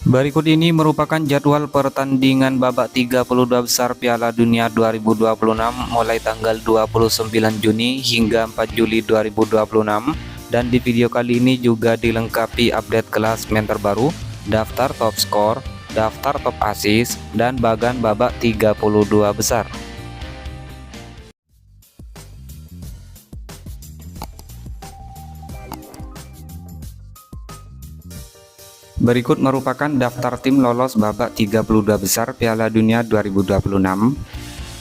Berikut ini merupakan jadwal pertandingan babak 32 besar Piala Dunia 2026 mulai tanggal 29 Juni hingga 4 Juli 2026, dan di video kali ini juga dilengkapi update klasemen terbaru, daftar top skor, daftar top assist, dan bagan babak 32 besar. Berikut merupakan daftar tim lolos babak 32 besar Piala Dunia 2026.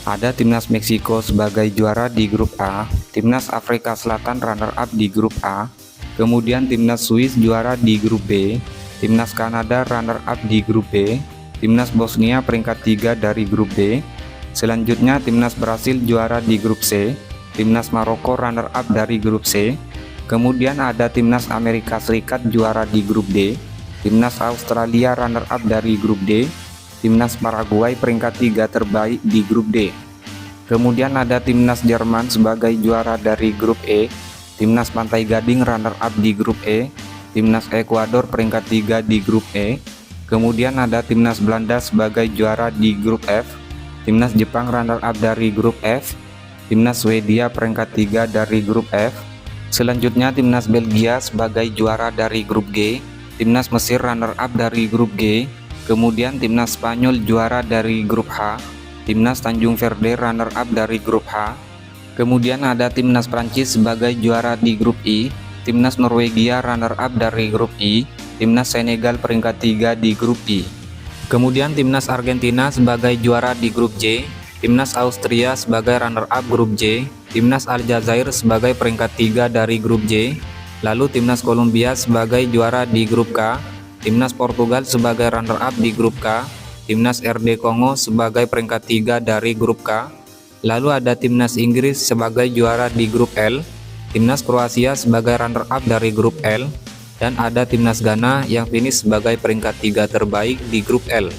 Ada Timnas Meksiko sebagai juara di grup A, Timnas Afrika Selatan runner-up di grup A, kemudian Timnas Swiss juara di grup B, Timnas Kanada runner-up di grup B, Timnas Bosnia peringkat 3 dari grup B, selanjutnya Timnas Brasil juara di grup C, Timnas Maroko runner-up dari grup C, kemudian ada Timnas Amerika Serikat juara di grup D, Timnas Australia runner-up dari grup D, Timnas Paraguay peringkat 3 terbaik di grup D. Kemudian ada Timnas Jerman sebagai juara dari grup E, Timnas Pantai Gading runner-up di grup E, Timnas Ekuador peringkat 3 di grup E. Kemudian ada Timnas Belanda sebagai juara di grup F, Timnas Jepang runner-up dari grup F, Timnas Swedia peringkat 3 dari grup F. Selanjutnya Timnas Belgia sebagai juara dari grup G, Timnas Mesir runner-up dari grup G, kemudian Timnas Spanyol juara dari grup H, Timnas Tanjung Verde runner-up dari grup H, kemudian ada Timnas Prancis sebagai juara di grup I, Timnas Norwegia runner-up dari grup I, Timnas Senegal peringkat 3 di grup I, kemudian Timnas Argentina sebagai juara di grup J, Timnas Austria sebagai runner-up grup J, Timnas Aljazair sebagai peringkat 3 dari grup J, lalu Timnas Kolombia sebagai juara di grup K, Timnas Portugal sebagai runner-up di grup K, Timnas RD Kongo sebagai peringkat 3 dari grup K, lalu ada Timnas Inggris sebagai juara di grup L, Timnas Kroasia sebagai runner-up dari grup L, dan ada Timnas Ghana yang finish sebagai peringkat 3 terbaik di grup L.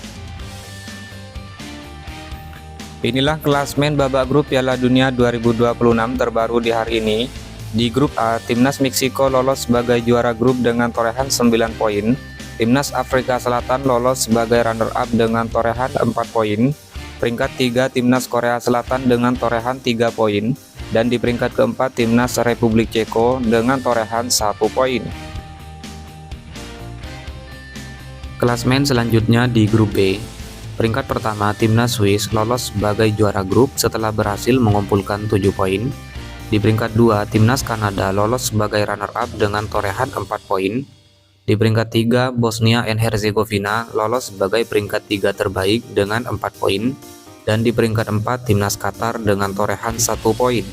Inilah klasmen babak grup Piala Dunia 2026 terbaru di hari ini. Di grup A, Timnas Meksiko lolos sebagai juara grup dengan torehan 9 poin, Timnas Afrika Selatan lolos sebagai runner-up dengan torehan 4 poin, peringkat 3 Timnas Korea Selatan dengan torehan 3 poin, dan di peringkat keempat Timnas Republik Ceko dengan torehan 1 poin. Klasmen selanjutnya di grup B. Peringkat pertama Timnas Swiss lolos sebagai juara grup setelah berhasil mengumpulkan 7 poin. Di peringkat 2, Timnas Kanada lolos sebagai runner-up dengan torehan 4 poin. Di peringkat 3, Bosnia and Herzegovina lolos sebagai peringkat 3 terbaik dengan 4 poin. Dan di peringkat 4, Timnas Qatar dengan torehan 1 poin.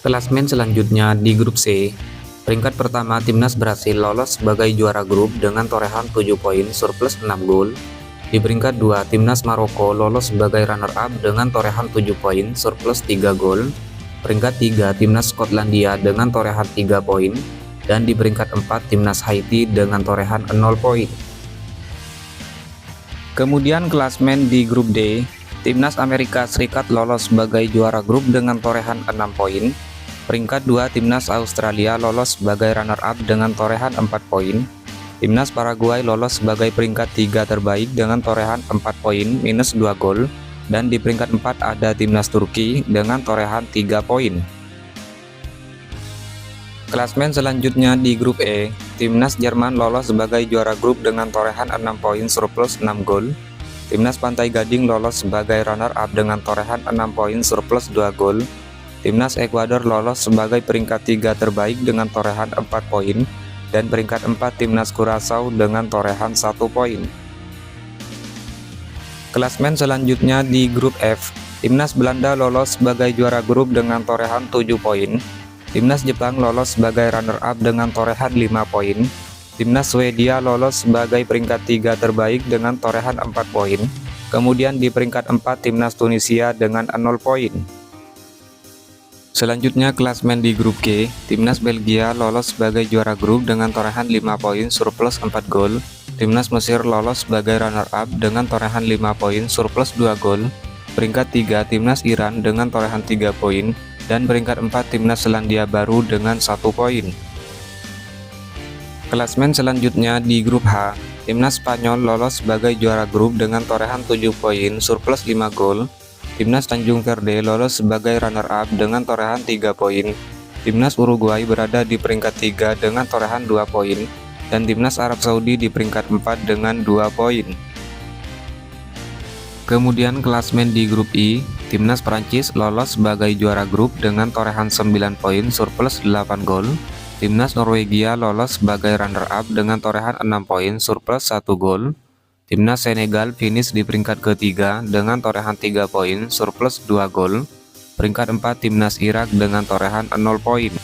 Klasmen selanjutnya di grup C. Peringkat pertama, Timnas Brasil lolos sebagai juara grup dengan torehan 7 poin surplus 6 gol. Di peringkat 2, Timnas Maroko lolos sebagai runner-up dengan torehan 7 poin surplus 3 gol. Peringkat 3, Timnas Skotlandia dengan torehan 3 poin, dan di peringkat 4, Timnas Haiti dengan torehan 0 poin. Kemudian klasmen di grup D, Timnas Amerika Serikat lolos sebagai juara grup dengan torehan 6 poin. Peringkat 2, Timnas Australia lolos sebagai runner-up dengan torehan 4 poin. Timnas Paraguay lolos sebagai peringkat 3 terbaik dengan torehan 4 poin minus 2 gol. Dan di peringkat 4 ada Timnas Turki dengan torehan 3 poin. Klasmen selanjutnya di grup E, Timnas Jerman lolos sebagai juara grup dengan torehan 6 poin surplus 6 gol. Timnas Pantai Gading lolos sebagai runner-up dengan torehan 6 poin surplus 2 gol. Timnas Ekuador lolos sebagai peringkat 3 terbaik dengan torehan 4 poin. Dan peringkat 4 Timnas Curaçao dengan torehan 1 poin. Klasmen selanjutnya di grup F, Timnas Belanda lolos sebagai juara grup dengan torehan 7 poin, Timnas Jepang lolos sebagai runner-up dengan torehan 5 poin, Timnas Swedia lolos sebagai peringkat 3 terbaik dengan torehan 4 poin, kemudian di peringkat 4 Timnas Tunisia dengan 0 poin. Selanjutnya klasmen di grup G, Timnas Belgia lolos sebagai juara grup dengan torehan 5 poin surplus 4 gol, Timnas Mesir lolos sebagai runner-up dengan torehan 5 poin surplus 2 gol. Peringkat 3 Timnas Iran dengan torehan 3 poin. Dan peringkat 4 Timnas Selandia Baru dengan 1 poin. Klasmen selanjutnya di grup H, Timnas Spanyol lolos sebagai juara grup dengan torehan 7 poin surplus 5 gol. Timnas Tanjung Verde lolos sebagai runner-up dengan torehan 3 poin. Timnas Uruguay berada di peringkat 3 dengan torehan 2 poin. Dan Timnas Arab Saudi di peringkat 4 dengan 2 poin. Kemudian klasmen di grup I, Timnas Prancis lolos sebagai juara grup dengan torehan 9 poin surplus 8 gol. Timnas Norwegia lolos sebagai runner-up dengan torehan 6 poin surplus 1 gol. Timnas Senegal finish di peringkat ketiga dengan torehan 3 poin surplus 2 gol. Peringkat 4 Timnas Irak dengan torehan 0 poin.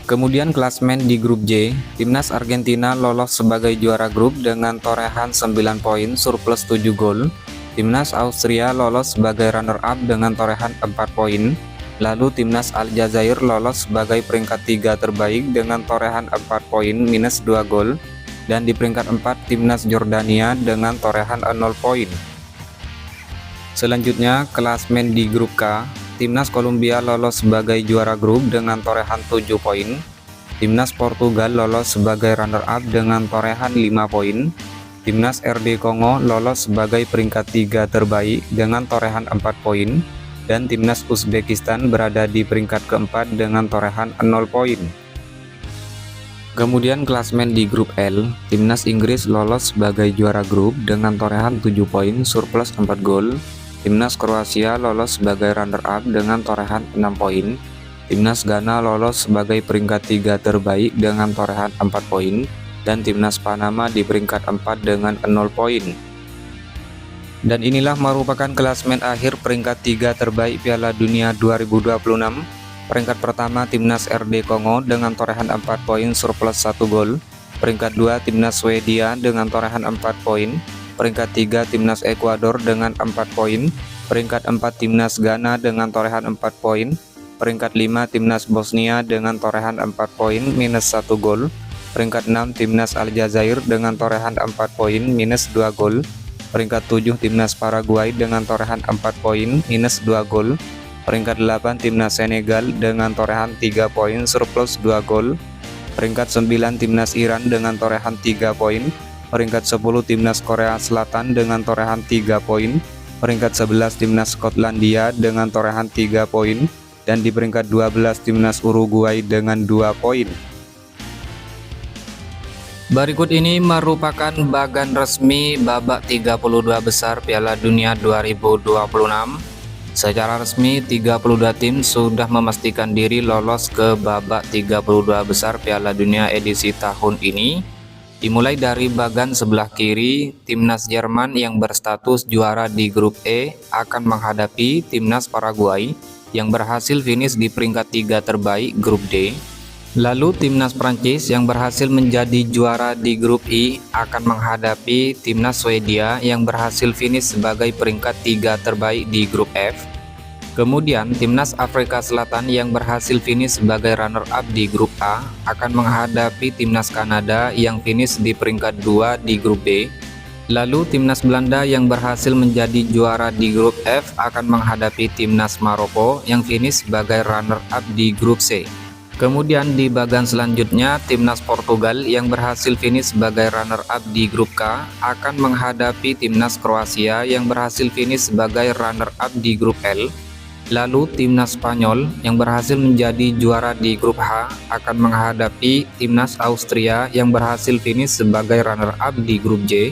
Kemudian klasmen di grup J, Timnas Argentina lolos sebagai juara grup dengan torehan 9 poin surplus 7 gol. Timnas Austria lolos sebagai runner-up dengan torehan 4 poin. Lalu Timnas Aljazair lolos sebagai peringkat 3 terbaik dengan torehan 4 poin minus 2 gol. Dan di peringkat 4 Timnas Jordania dengan torehan 0 poin. Selanjutnya klasmen di grup K, Timnas Kolombia lolos sebagai juara grup dengan torehan 7 poin. Timnas Portugal lolos sebagai runner-up dengan torehan 5 poin. Timnas RD Kongo lolos sebagai peringkat 3 terbaik dengan torehan 4 poin. Dan Timnas Uzbekistan berada di peringkat keempat dengan torehan 0 poin. Kemudian klasmen di grup L, Timnas Inggris lolos sebagai juara grup dengan torehan 7 poin surplus 4 gol. Timnas Kroasia lolos sebagai runner-up dengan torehan 6 poin. Timnas Ghana lolos sebagai peringkat 3 terbaik dengan torehan 4 poin. Dan Timnas Panama di peringkat 4 dengan 0 poin. Dan inilah merupakan klasmen akhir peringkat 3 terbaik Piala Dunia 2026. Peringkat pertama Timnas RD Kongo dengan torehan 4 poin surplus 1 gol. Peringkat 2 Timnas Swedia dengan torehan 4 poin. Peringkat 3 Timnas Ekuador dengan 4 poin. Peringkat 4 Timnas Ghana dengan torehan 4 poin. Peringkat 5 Timnas Bosnia dengan torehan 4 poin minus 1 gol. Peringkat 6 Timnas Aljazair dengan torehan 4 poin minus 2 gol. Peringkat 7 Timnas Paraguay dengan torehan 4 poin minus 2 gol. Peringkat 8 Timnas Senegal dengan torehan 3 poin surplus 2 gol. Peringkat 9 Timnas Iran dengan torehan 3 poin. Peringkat 10 Timnas Korea Selatan dengan torehan 3 poin. Peringkat 11 Timnas Skotlandia dengan torehan 3 poin. Dan di peringkat 12 Timnas Uruguay dengan 2 poin. Berikut ini merupakan bagan resmi babak 32 besar Piala Dunia 2026. Secara resmi 32 tim sudah memastikan diri lolos ke babak 32 besar Piala Dunia edisi tahun ini. Dimulai dari bagan sebelah kiri, Timnas Jerman yang berstatus juara di grup E akan menghadapi Timnas Paraguay yang berhasil finish di peringkat 3 terbaik grup D. Lalu Timnas Prancis yang berhasil menjadi juara di grup I akan menghadapi Timnas Swedia yang berhasil finish sebagai peringkat 3 terbaik di grup F. Kemudian Timnas Afrika Selatan yang berhasil finish sebagai runner-up di grup A akan menghadapi Timnas Kanada yang finish di peringkat 2 di grup B. Lalu Timnas Belanda yang berhasil menjadi juara di grup F akan menghadapi Timnas Maroko yang finish sebagai runner-up di grup C. Kemudian di bagan selanjutnya, Timnas Portugal yang berhasil finish sebagai runner-up di grup K akan menghadapi Timnas Kroasia yang berhasil finish sebagai runner-up di grup L. Lalu Timnas Spanyol yang berhasil menjadi juara di grup H akan menghadapi Timnas Austria yang berhasil finish sebagai runner-up di grup J.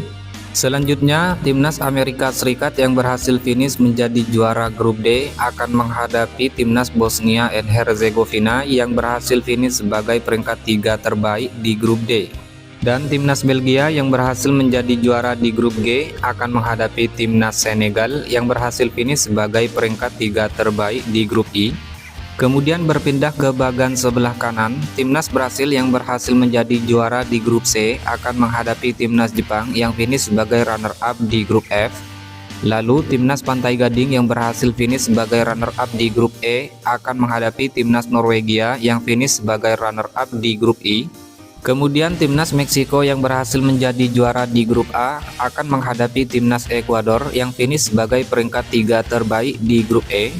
Selanjutnya, Timnas Amerika Serikat yang berhasil finish menjadi juara grup D akan menghadapi Timnas Bosnia and Herzegovina yang berhasil finish sebagai peringkat 3 terbaik di grup D. Dan Timnas Belgia yang berhasil menjadi juara di grup G akan menghadapi Timnas Senegal yang berhasil finish sebagai peringkat 3 terbaik di grup I. Kemudian berpindah ke bagan sebelah kanan, Timnas Brasil yang berhasil menjadi juara di grup C akan menghadapi Timnas Jepang yang finish sebagai runner-up di grup F. Lalu Timnas Pantai Gading yang berhasil finish sebagai runner-up di grup E akan menghadapi Timnas Norwegia yang finish sebagai runner-up di grup I. Kemudian Timnas Meksiko yang berhasil menjadi juara di grup A akan menghadapi Timnas Ekuador yang finish sebagai peringkat 3 terbaik di grup E.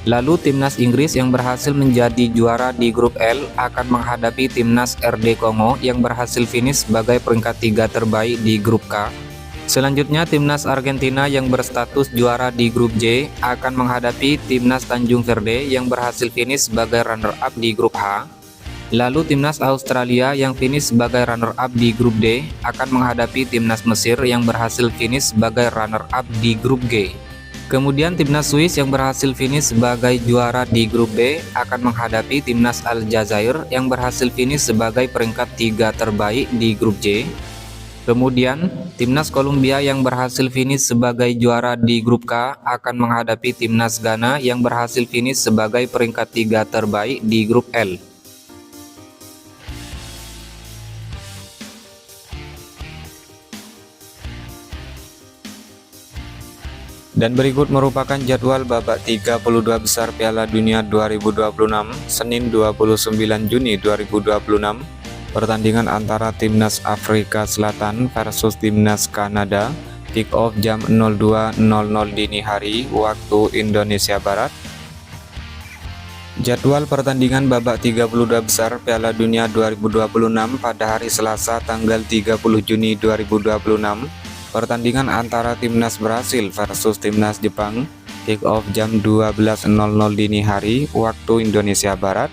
Lalu timnas Inggris yang berhasil menjadi juara di grup L akan menghadapi timnas RD Kongo yang berhasil finish sebagai peringkat 3 terbaik di grup K. Selanjutnya timnas Argentina yang berstatus juara di grup J akan menghadapi timnas Tanjung Verde yang berhasil finish sebagai runner-up di grup H. Lalu timnas Australia yang finish sebagai runner-up di grup D akan menghadapi timnas Mesir yang berhasil finish sebagai runner-up di grup G. Kemudian timnas Swiss yang berhasil finish sebagai juara di grup B akan menghadapi timnas Aljazair yang berhasil finish sebagai peringkat 3 terbaik di grup J. Kemudian timnas Kolombia yang berhasil finish sebagai juara di grup K akan menghadapi timnas Ghana yang berhasil finish sebagai peringkat 3 terbaik di grup L. Dan berikut merupakan jadwal babak 32 besar Piala Dunia 2026 Senin 29 Juni 2026. Pertandingan antara timnas Afrika Selatan versus timnas Kanada, kick off jam 02.00 dini hari waktu Indonesia Barat. Jadwal pertandingan babak 32 besar Piala Dunia 2026 pada hari Selasa tanggal 30 Juni 2026. Pertandingan antara timnas Brasil versus timnas Jepang, kick off jam 12.00 dini hari waktu Indonesia Barat.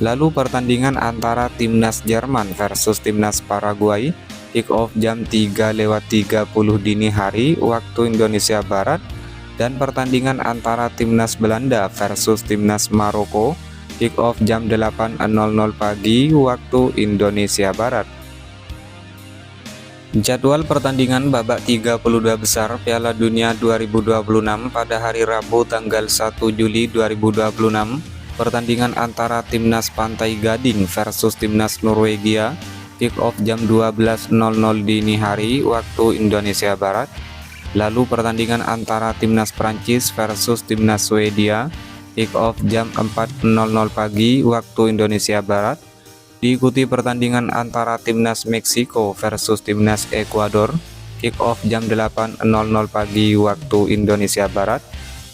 Lalu pertandingan antara timnas Jerman versus timnas Paraguay, kick off jam 3:30 dini hari waktu Indonesia Barat. Dan pertandingan antara timnas Belanda versus timnas Maroko, kick off jam 8.00 pagi waktu Indonesia Barat. Jadwal pertandingan babak 32 besar Piala Dunia 2026 pada hari Rabu tanggal 1 Juli 2026. Pertandingan antara timnas Pantai Gading versus timnas Norwegia, kick off jam 12.00 dini hari waktu Indonesia Barat. Lalu pertandingan antara timnas Prancis versus timnas Swedia, kick off jam 4.00 pagi waktu Indonesia Barat. Diikuti pertandingan antara timnas Meksiko versus timnas Ekuador, kick off jam 8.00 pagi waktu Indonesia Barat.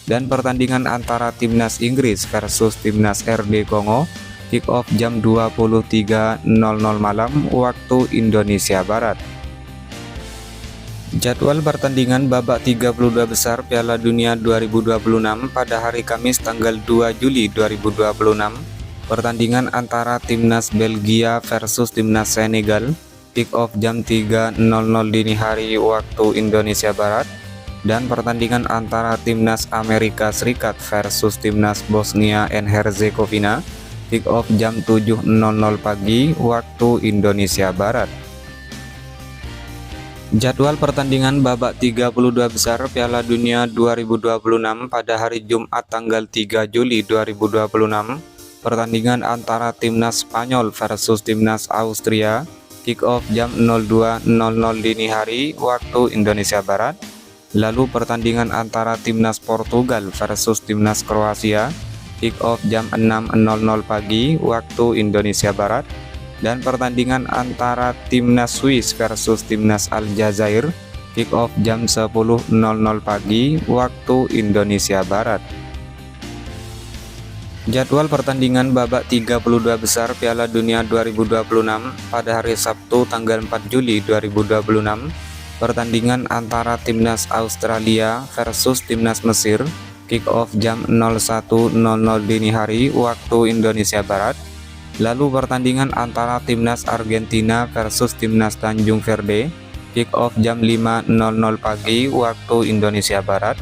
Dan pertandingan antara timnas Inggris versus timnas RD Kongo, kick off jam 23.00 malam waktu Indonesia Barat. Jadwal pertandingan babak 32 besar Piala Dunia 2026 pada hari Kamis tanggal 2 Juli 2026. Pertandingan antara timnas Belgia versus timnas Senegal, kick off jam 3.00 dini hari waktu Indonesia Barat. Dan pertandingan antara timnas Amerika Serikat versus timnas Bosnia and Herzegovina, kick off jam 7.00 pagi waktu Indonesia Barat. Jadwal pertandingan babak 32 besar Piala Dunia 2026 pada hari Jumat tanggal 3 Juli 2026. Pertandingan antara timnas Spanyol versus timnas Austria, kick off jam 02.00 dini hari waktu Indonesia Barat. Lalu pertandingan antara timnas Portugal versus timnas Kroasia, kick off jam 6.00 pagi waktu Indonesia Barat. Dan pertandingan antara timnas Swiss versus timnas Aljazair, kick off jam 10.00 pagi waktu Indonesia Barat. Jadwal pertandingan babak 32 besar Piala Dunia 2026 pada hari Sabtu tanggal 4 Juli 2026. Pertandingan antara timnas Australia versus timnas Mesir, kick off jam 01.00 dini hari waktu Indonesia Barat. Lalu pertandingan antara timnas Argentina versus timnas Tanjung Verde, kick off jam 5.00 pagi waktu Indonesia Barat.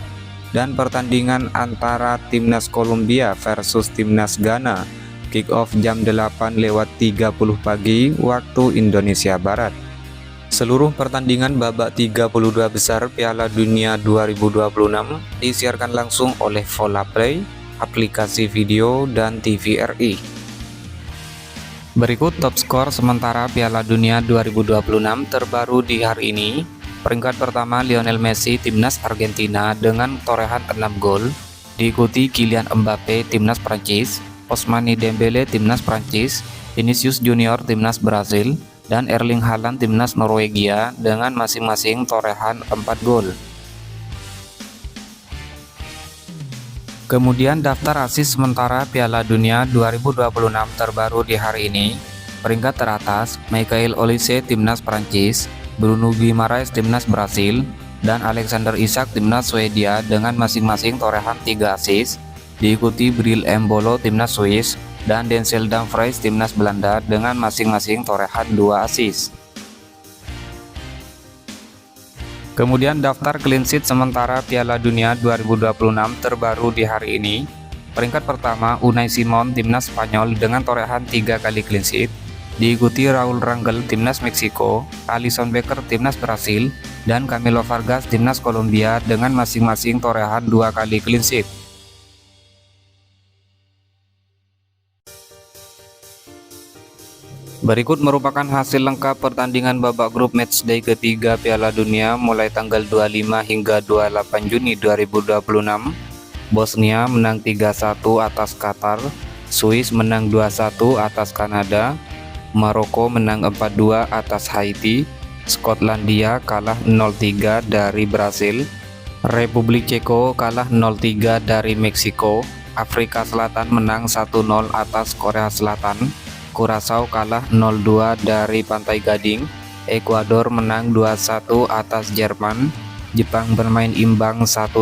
Dan pertandingan antara timnas Kolombia versus timnas Ghana, kick off jam 8:30 pagi waktu Indonesia Barat. Seluruh pertandingan babak 32 besar Piala Dunia 2026 disiarkan langsung oleh Volaplay, aplikasi video dan TVRI. Berikut top skor sementara Piala Dunia 2026 terbaru di hari ini. Peringkat pertama Lionel Messi timnas Argentina dengan torehan 6 gol, diikuti Kylian Mbappe timnas Prancis, Ousmane Dembele timnas Prancis, Vinicius Junior timnas Brasil, dan Erling Haaland timnas Norwegia dengan masing-masing torehan 4 gol. Kemudian daftar asis sementara Piala Dunia 2026 terbaru di hari ini. Peringkat teratas, Michael Olise timnas Prancis, Bruno Guimaraes timnas Brasil, dan Alexander Isak timnas Swedia dengan masing-masing torehan 3 asis. Diikuti Bril Embolo timnas Swiss dan Denzel Dumfries timnas Belanda dengan masing-masing torehan 2 asis. Kemudian daftar clean sheet sementara Piala Dunia 2026 terbaru di hari ini. Peringkat pertama Unai Simon timnas Spanyol dengan torehan 3 kali clean sheet. Diikuti Raul Rangel timnas Meksiko, Alisson Becker timnas Brasil, dan Camilo Vargas timnas Kolombia dengan masing-masing torehan 2 kali clean sheet. Berikut merupakan hasil lengkap pertandingan babak grup matchday ketiga Piala Dunia mulai tanggal 25 hingga 28 Juni 2026. Bosnia menang 3-1 atas Qatar, Swiss menang 2-1 atas Kanada, Maroko menang 4-2 atas Haiti, Skotlandia kalah 0-3 dari Brasil, Republik Ceko kalah 0-3 dari Meksiko, Afrika Selatan menang 1-0 atas Korea Selatan, Curaçao kalah 0-2 dari Pantai Gading, Ekuador menang 2-1 atas Jerman, Jepang bermain imbang 1-1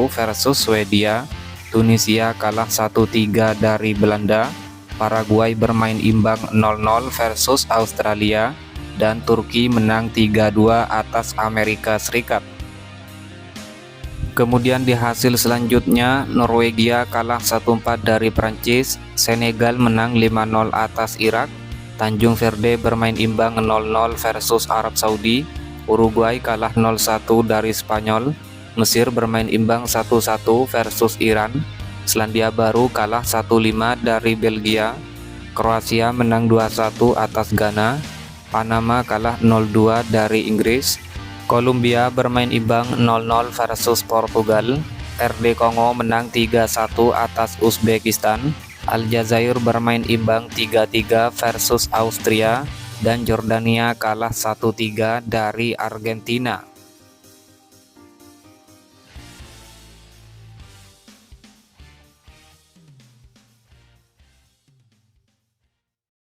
versus Swedia, Tunisia kalah 1-3 dari Belanda, Paraguay bermain imbang 0-0 versus Australia, dan Turki menang 3-2 atas Amerika Serikat. Kemudian di hasil selanjutnya, Norwegia kalah 1-4 dari Prancis, Senegal menang 5-0 atas Irak, Tanjung Verde bermain imbang 0-0 versus Arab Saudi, Uruguay kalah 0-1 dari Spanyol, Mesir bermain imbang 1-1 versus Iran, Selandia Baru kalah 1-5 dari Belgia, Kroasia menang 2-1 atas Ghana, Panama kalah 0-2 dari Inggris, Kolombia bermain imbang 0-0 versus Portugal, RD Kongo menang 3-1 atas Uzbekistan, Aljazair bermain imbang 3-3 versus Austria, dan Jordania kalah 1-3 dari Argentina.